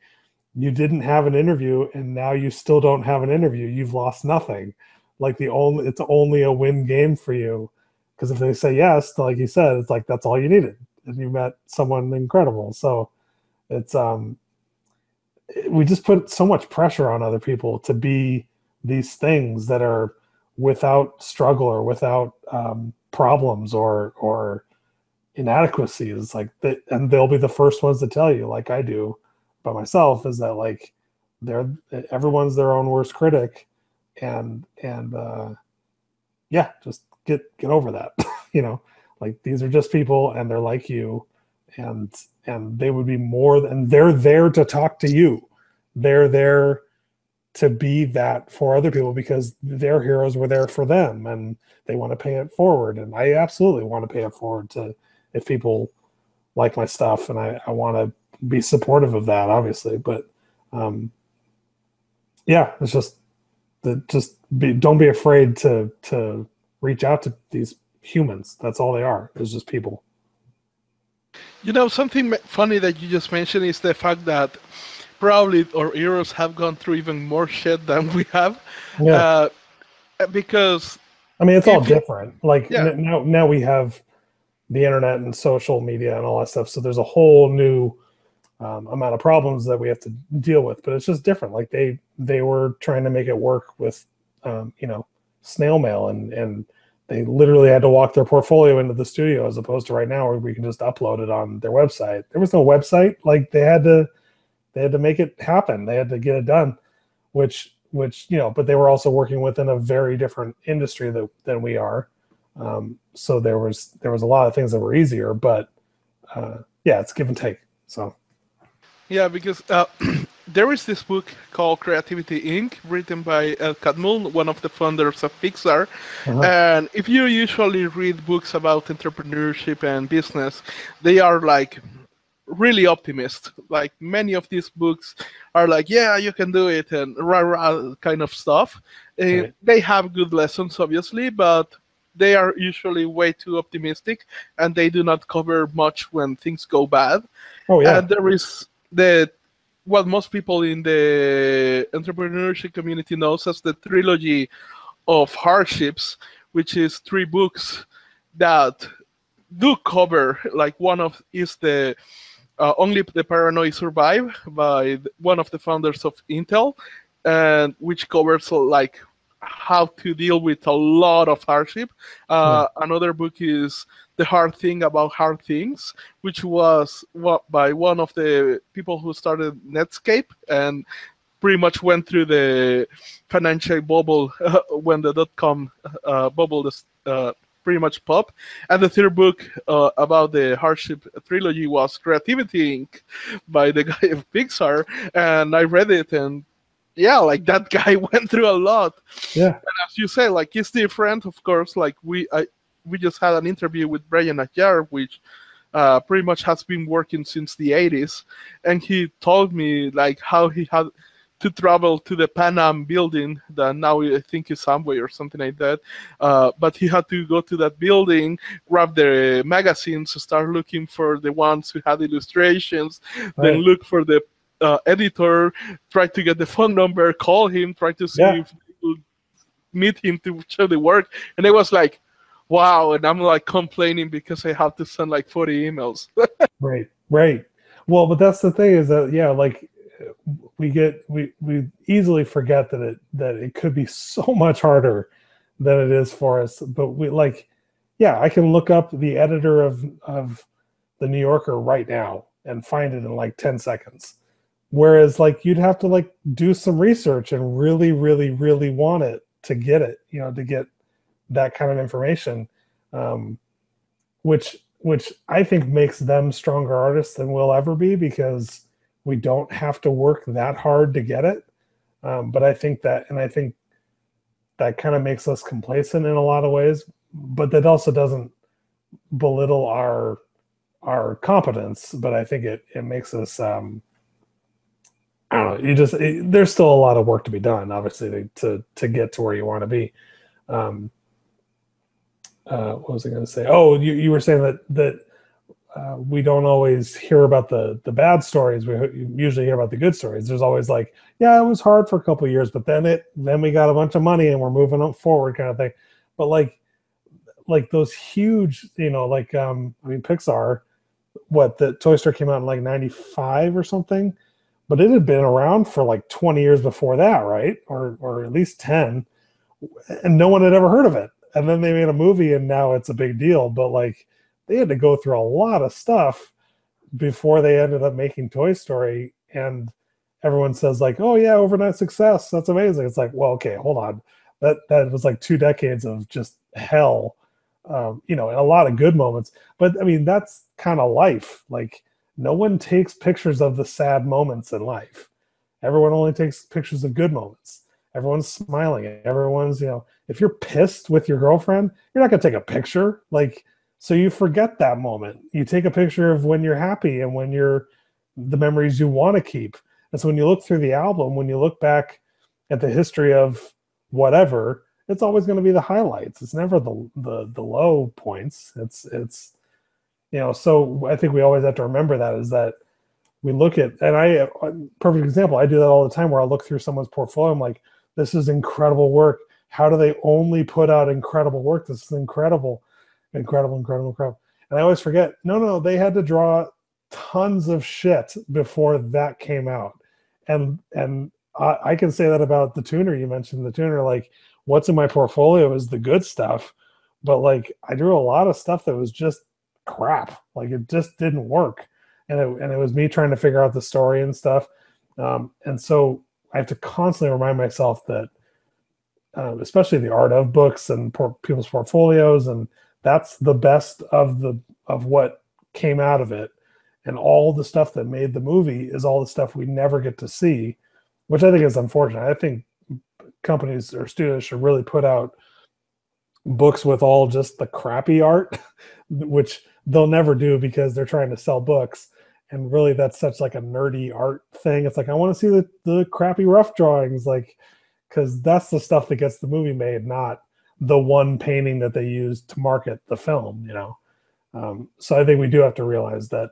you didn't have an interview, and now you still don't have an interview. You've lost nothing. Like, it's only a win game for you. Because if they say yes, like you said, it's like that's all you needed, and you met someone incredible. So it's we just put so much pressure on other people to be these things that are without struggle or without problems or inadequacies, like that, and they'll be the first ones to tell you, like I do by myself, is that like they're everyone's their own worst critic, and yeah, just get over that. You know, like these are just people and they're like you, and they would be more than, they're there to talk to you, they're there to be that for other people because their heroes were there for them and they want to pay it forward. And I absolutely want to pay it forward to, if people like my stuff, and I want to be supportive of that, obviously. But yeah, it's just don't be afraid to reach out to these humans. That's all they are. It's just people. You know, something funny that you just mentioned is the fact that probably our heroes have gone through even more shit than we have. Yeah. Because I mean, it's all different. Like yeah. now we have the internet and social media and all that stuff. So there's a whole new amount of problems that we have to deal with, but it's just different. Like they were trying to make it work with, you know, snail mail, and they literally had to walk their portfolio into the studio, as opposed to right now where we can just upload it on their website. There was no website. Like they had to make it happen. They had to get it done, which, you know, but they were also working within a very different industry than we are. So there was a lot of things that were easier, but yeah, it's give and take. So yeah, because there is this book called Creativity Inc., written by El Kadmul, one of the founders of Pixar. And if you usually read books about entrepreneurship and business, they are like really optimist. Like many of these books are like, yeah, you can do it, and rah kind of stuff. Right. They have good lessons, obviously, but they are usually way too optimistic, and they do not cover much when things go bad. Oh yeah. And there is what most people in the entrepreneurship community knows as the trilogy of hardships, which is 3 books that do cover, like one of is the Only the Paranoid Survive by one of the founders of Intel, and which covers like how to deal with a lot of hardship. Another book is The Hard Thing About Hard Things, which was by one of the people who started Netscape and pretty much went through the financial bubble when the dot-com bubble pretty much popped. And the third book about the hardship trilogy was Creativity Inc. by the guy of Pixar, and I read it, and yeah, like that guy went through a lot. Yeah. And as you say, like it's different, of course. Like we just had an interview with Brian Ajar, which pretty much has been working since the 80s, and he told me like how he had to travel to the Pan Am building that now I think is Amway or something like that. But he had to go to that building, grab the magazines, start looking for the ones who had illustrations, then look for the editor, try to get the phone number, call him, try to see if they could meet him to show the work. And it was like, wow. And I'm like complaining because I have to send like 40 emails. Right. Well, but that's the thing is that, yeah, like we easily forget that it could be so much harder than it is for us. But we like, yeah, I can look up the editor of the New Yorker right now and find it in like 10 seconds. Whereas like you'd have to like do some research and really, really, really want it to get it, you know, to get that kind of information, which I think makes them stronger artists than we'll ever be, because we don't have to work that hard to get it. But I think that kind of makes us complacent in a lot of ways, but that also doesn't belittle our competence. But I think it makes us, I don't know, there's still a lot of work to be done, obviously, to get to where you want to be. What was I going to say? Oh, you were saying that we don't always hear about the bad stories. We usually hear about the good stories. There's always like, yeah, it was hard for a couple of years, but then we got a bunch of money and we're moving forward, kind of thing. But like like those huge, like I mean, Pixar, what, the Toy Story came out in like 95 or something, but it had been around for like 20 years before that, right? Or at least 10, and no one had ever heard of it. And then they made a movie and now it's a big deal. But like they had to go through a lot of stuff before they ended up making Toy Story. And everyone says like, oh yeah, overnight success. That's amazing. It's like, well, okay, hold on. That was like 2 decades of just hell, and a lot of good moments. But I mean, that's kind of life. Like no one takes pictures of the sad moments in life. Everyone only takes pictures of good moments. Everyone's smiling. Everyone's, if you're pissed with your girlfriend, you're not going to take a picture. Like, so you forget that moment. You take a picture of when you're happy and when you're the memories you want to keep. And so when you look through the album, when you look back at the history of whatever, it's always going to be the highlights. It's never the low points. It's so I think we always have to remember that, is that we look at, and perfect example, I do that all the time where I'll look through someone's portfolio. I'm like, this is incredible work. How do they only put out incredible work? This is incredible. And I always forget, no, they had to draw tons of shit before that came out. And I can say that about the tuner. You mentioned the tuner. Like, what's in my portfolio is the good stuff, but like I drew a lot of stuff that was just crap. Like it just didn't work, and it was me trying to figure out the story and stuff. And so I have to constantly remind myself that, especially the art of books and people's portfolios, and that's the best of what came out of it. And all the stuff that made the movie is all the stuff we never get to see, which I think is unfortunate. I think companies or studios should really put out books with all just the crappy art, which they'll never do because they're trying to sell books. And really that's such like a nerdy art thing. It's like, I want to see the crappy rough drawings, like, because that's the stuff that gets the movie made, not the one painting that they use to market the film, So I think we do have to realize that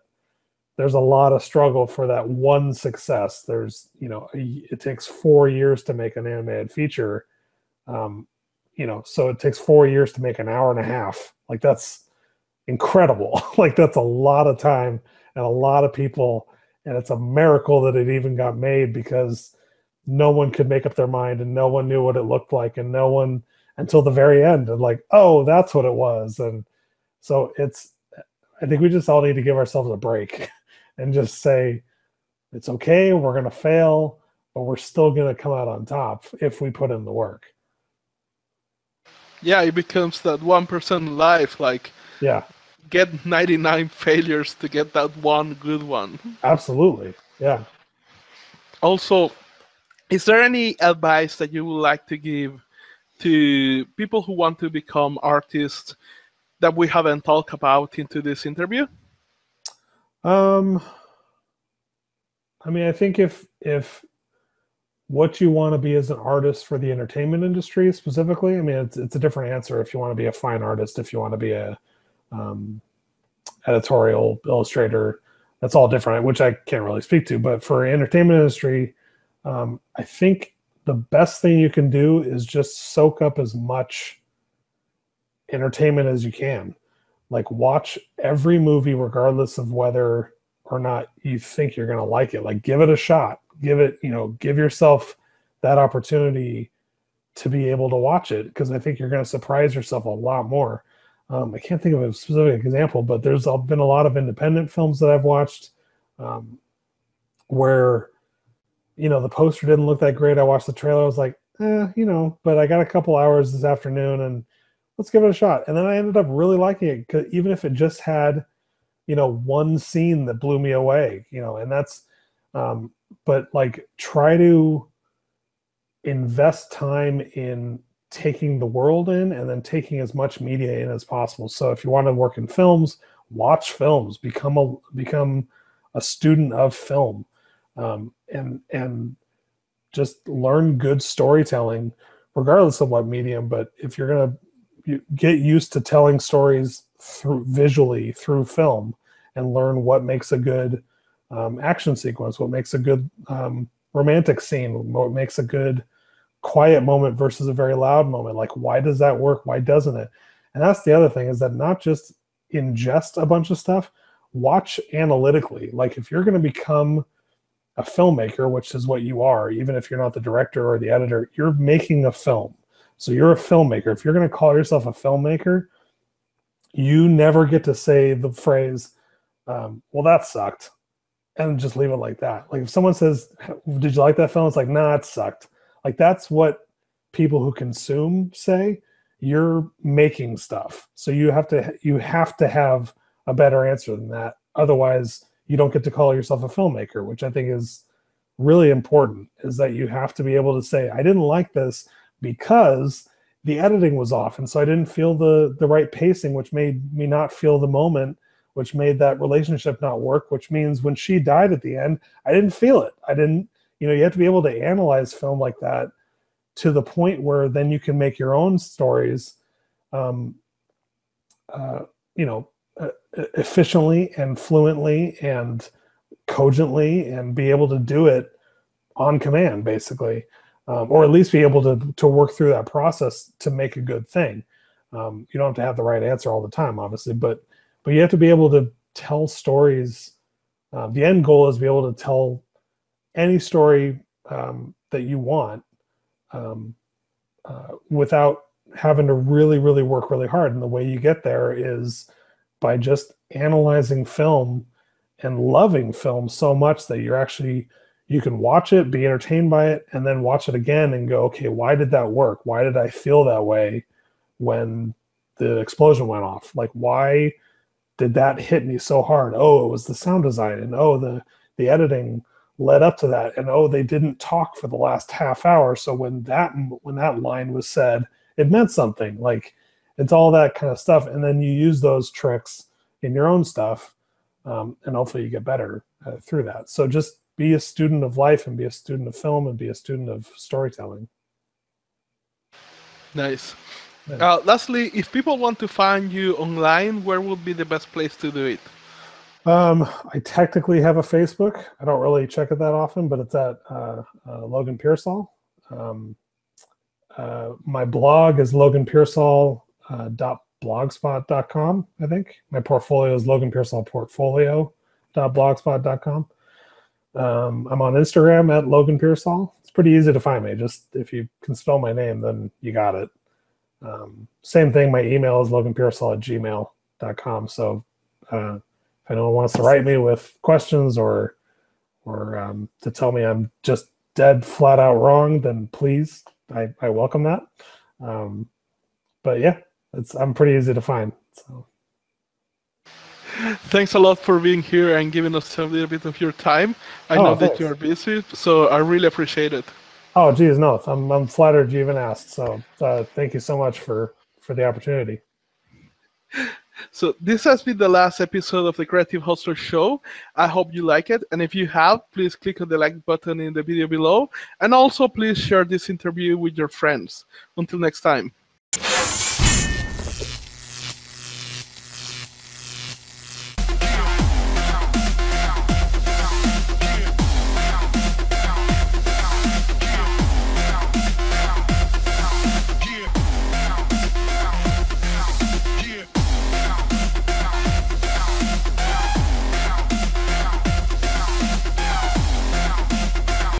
there's a lot of struggle for that one success. There's, it takes 4 years to make an animated feature. So it takes 4 years to make an hour and a half. Like that's incredible. Like that's a lot of time and a lot of people. And it's a miracle that it even got made, because no one could make up their mind and no one knew what it looked like, and no one until the very end, and like, oh, that's what it was. And so I think we just all need to give ourselves a break and just say, it's okay, we're going to fail, but we're still going to come out on top if we put in the work. Yeah, it becomes that 1% life, like, yeah, get 99 failures to get that one good one. Absolutely, yeah. Also, is there any advice that you would like to give to people who want to become artists that we haven't talked about into this interview? I mean, I think if what you want to be as an artist for the entertainment industry specifically, I mean, it's a different answer if you want to be a fine artist, if you want to be a editorial illustrator, that's all different, which I can't really speak to. But for entertainment industry, I think the best thing you can do is just soak up as much entertainment as you can. Like, watch every movie regardless of whether or not you think you're going to like it. Like, give it a shot. Give yourself that opportunity to be able to watch it, because I think you're going to surprise yourself a lot more. I can't think of a specific example, but there's been a lot of independent films that I've watched where, the poster didn't look that great. I watched the trailer. I was like, but I got a couple hours this afternoon and let's give it a shot. And then I ended up really liking it, 'cause even if it just had, one scene that blew me away, and that's, but like, try to invest time in taking the world in and then taking as much media in as possible. So if you want to work in films, watch films, become a student of film, and just learn good storytelling regardless of what medium. But if you're going to get used to telling stories visually through film, and learn what makes a good action sequence, what makes a good romantic scene, what makes a good quiet moment versus a very loud moment. Like, why does that work? Why doesn't it? And that's the other thing, is that not just ingest a bunch of stuff, watch analytically. Like if you're going to become a filmmaker, which is what you are, even if you're not the director or the editor, you're making a film. So you're a filmmaker. If you're going to call yourself a filmmaker, you never get to say the phrase, well, that sucked, and just leave it like that. Like if someone says, did you like that film? It's like, nah, it sucked. Like that's what people who consume say. You're making stuff. So you have to have a better answer than that. Otherwise, you don't get to call yourself a filmmaker, which I think is really important, is that you have to be able to say, I didn't like this because the editing was off. And so I didn't feel the right pacing, which made me not feel the moment, which made that relationship not work, which means when she died at the end, I didn't feel it. I didn't, you have to be able to analyze film like that to the point where then you can make your own stories, efficiently and fluently and cogently, and be able to do it on command, basically, or at least be able to work through that process to make a good thing. You don't have to have the right answer all the time, obviously, but you have to be able to tell stories. The end goal is to be able to tell any story that you want without having to really, really work really hard. And the way you get there is by just analyzing film and loving film so much that you can watch it, be entertained by it, and then watch it again and go, okay, why did that work? Why did I feel that way when the explosion went off? Like, why did that hit me so hard? Oh, it was the sound design, and oh, the editing led up to that, and oh, they didn't talk for the last half hour, so when that line was said, it meant something. Like, it's all that kind of stuff, and then you use those tricks in your own stuff, and hopefully you get better through that. So just be a student of life, and be a student of film, and be a student of storytelling. Nice. Yeah. Lastly, if people want to find you online, where would be the best place to do it? I technically have a Facebook. I don't really check it that often, but it's at Logan Pearsall. My blog is loganpearsall.blogspot.com, I think. My portfolio is loganpearsallportfolio.blogspot.com. I'm on Instagram at Logan Pearsall. It's pretty easy to find me. Just if you can spell my name, then you got it. Same thing, my email is loganpearsall@gmail.com. So if anyone wants to write me with questions or to tell me I'm just dead flat out wrong, then please, I welcome that. But yeah, I'm pretty easy to find. So. Thanks a lot for being here and giving us a little bit of your time. I know that you are busy, so I really appreciate it. Oh, geez, no, I'm flattered you even asked. So thank you so much for the opportunity. So this has been the last episode of the Creative Hustler Show. I hope you like it. And if you have, please click on the like button in the video below. And also please share this interview with your friends. Until next time.